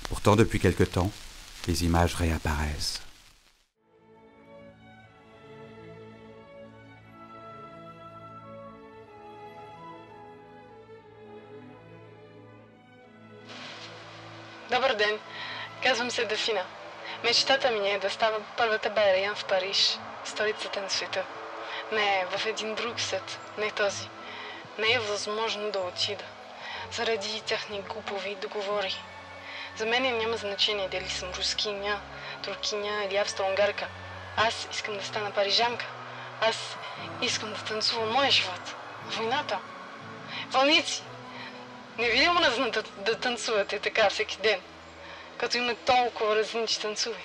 Pourtant, depuis quelque temps, les images réapparaissent. Добър ден, казвам се Дафина. Мечтата ми е да става първата балерина в Париж, столицата на света. Не, в един друг свят, не този. Не е възможно да отида, заради тяхни глупови договори. За мен няма значение дали съм рускиня, туркиня или австро-унгарка. Аз искам да стана парижанка. Аз искам да танцувам моя живот. Войната. Вълници! Не ви ли омръзна да танцувате така всеки ден, като има толкова различни танцуви?